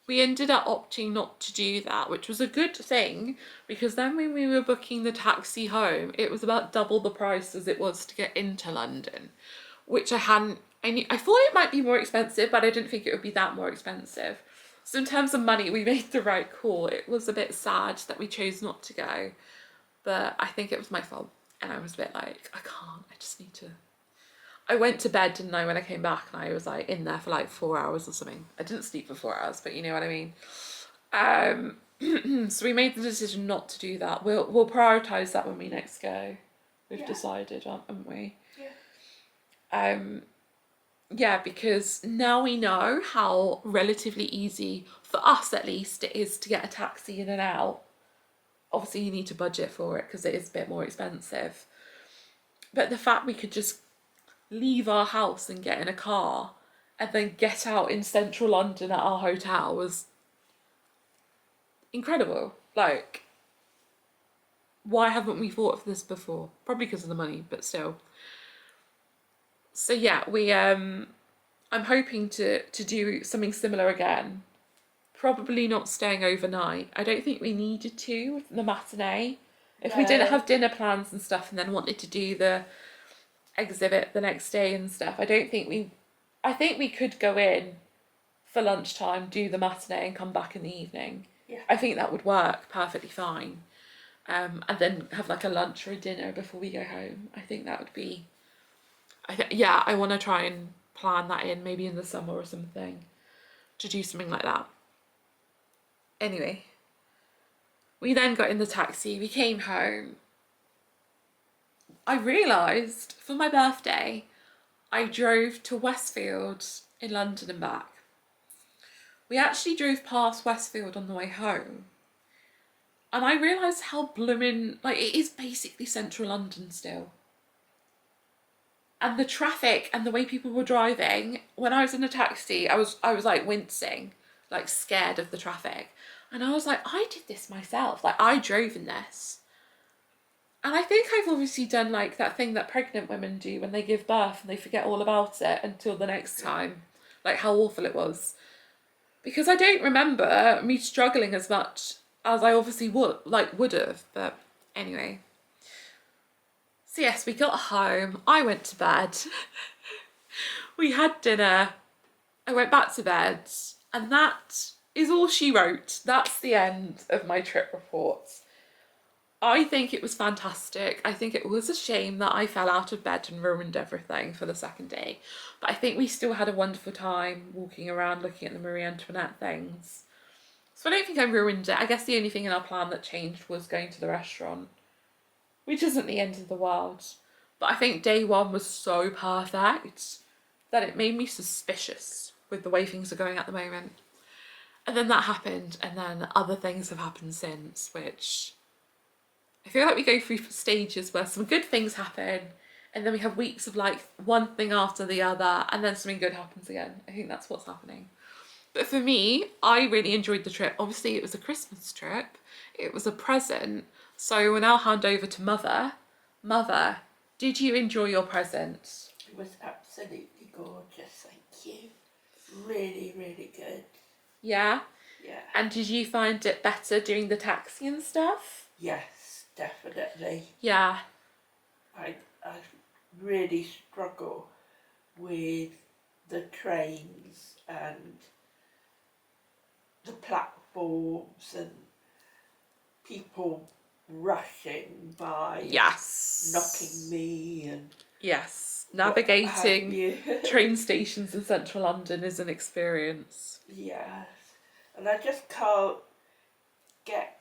We ended up opting not to do that, which was a good thing, because then when we were booking the taxi home, it was about double the price as it was to get into London, which I thought it might be more expensive, but I didn't think it would be that more expensive. So in terms of money, we made the right call. It was a bit sad that we chose not to go, but I think it was my fault. And I was a bit like, I can't, I just need to. I went to bed, didn't I, when I came back, and I was like in there for like 4 hours or something. I didn't sleep for 4 hours, but you know what I mean. So we made the decision not to do that. We'll prioritise that when we next go. We've decided, haven't we? Yeah. Yeah, because now we know how relatively easy, for us at least, it is to get a taxi in and out. Obviously you need to budget for it because it is a bit more expensive. But the fact we could just leave our house and get in a car and then get out in central London at our hotel was incredible. Like, why haven't we thought of this before? Probably because of the money, but still. So yeah, I'm hoping to do something similar again. Probably not staying overnight. I don't think we needed to with the matinee. If we didn't have dinner plans and stuff and then wanted to do the exhibit the next day and stuff, I think we could go in for lunchtime, do the matinee and come back in the evening. Yeah. I think that would work perfectly fine. And then have like a lunch or a dinner before we go home. I think that would be, I want to try and plan that in maybe in the summer or something to do something like that. Anyway, we then got in the taxi, we came home. I realised for my birthday, I drove to Westfield in London and back. We actually drove past Westfield on the way home. And I realised how blooming, like it is basically central London still. And the traffic and the way people were driving, when I was in a taxi, I was like wincing, like scared of the traffic. And I was like, I did this myself, like I drove in this. And I think I've obviously done like that thing that pregnant women do when they give birth and they forget all about it until the next time, like how awful it was. Because I don't remember me struggling as much as I obviously would have, but anyway. So yes, we got home, I went to bed, we had dinner, I went back to bed, and that is all she wrote. That's the end of my trip reports. I think it was fantastic. I think it was a shame that I fell out of bed and ruined everything for the second day. But I think we still had a wonderful time walking around looking at the Marie Antoinette things. So I don't think I ruined it. I guess the only thing in our plan that changed was going to the restaurant, which isn't the end of the world. But I think day one was so perfect that it made me suspicious with the way things are going at the moment. And then that happened, and then other things have happened since, which I feel like we go through stages where some good things happen, and then we have weeks of like one thing after the other, and then something good happens again. I think that's what's happening. But for me, I really enjoyed the trip. Obviously, it was a Christmas trip. It was a present. So we'll now hand over to Mother. Mother, did you enjoy your present? It was absolutely gorgeous, thank you. Really, really good. Yeah? Yeah. And did you find it better doing the taxi and stuff? Yes, definitely. Yeah. I really struggle with the trains and the platforms and people rushing by, Yes. knocking me and Yes. what have Navigating you. train stations in central London is an experience. Yes, and I just can't get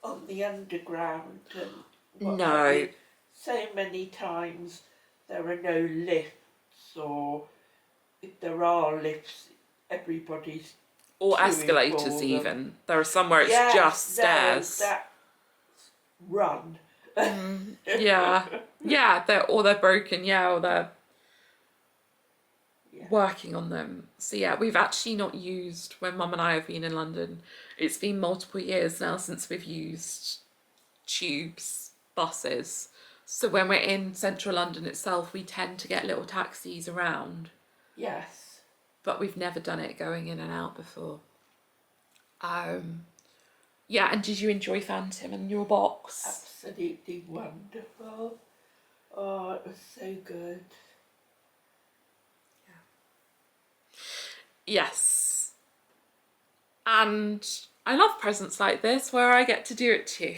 on the underground and what have you. No. So many times there are no lifts, or if there are lifts, everybody's Or queuing escalators for them. even. There are some where it's Yes, just no, stairs. that run. Yeah. Yeah, they're broken, yeah, or they're Yeah. working on them. So yeah, we've actually not used, when Mum and I have been in London, it's been multiple years now since we've used tubes, buses. So when we're in central London itself, we tend to get little taxis around. Yes. But we've never done it going in and out before. Yeah, and did you enjoy Phantom and your box? Absolutely wonderful. Oh, it was so good. Yes. And I love presents like this where I get to do it too.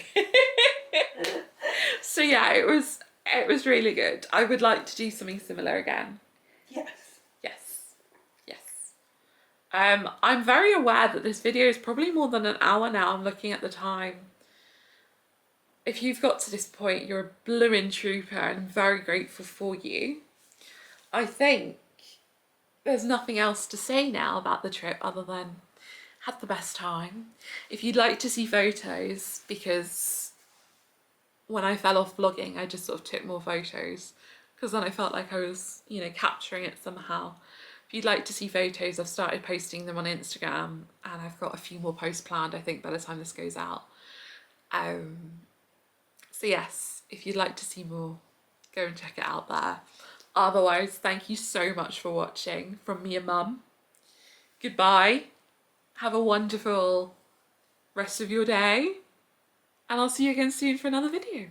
So yeah, it was really good. I would like to do something similar again. Yes. Yes. Yes. I'm very aware that this video is probably more than an hour now. I'm looking at the time. If you've got to this point, you're a blooming trooper and I'm very grateful for you. I think there's nothing else to say now about the trip other than had the best time. If you'd like to see photos, because when I fell off vlogging, I just sort of took more photos because then I felt like I was, you know, capturing it somehow. If you'd like to see photos, I've started posting them on Instagram and I've got a few more posts planned, I think, by the time this goes out. So yes, if you'd like to see more, go and check it out there. Otherwise, thank you so much for watching from me and Mum. Goodbye. Have a wonderful rest of your day. And I'll see you again soon for another video.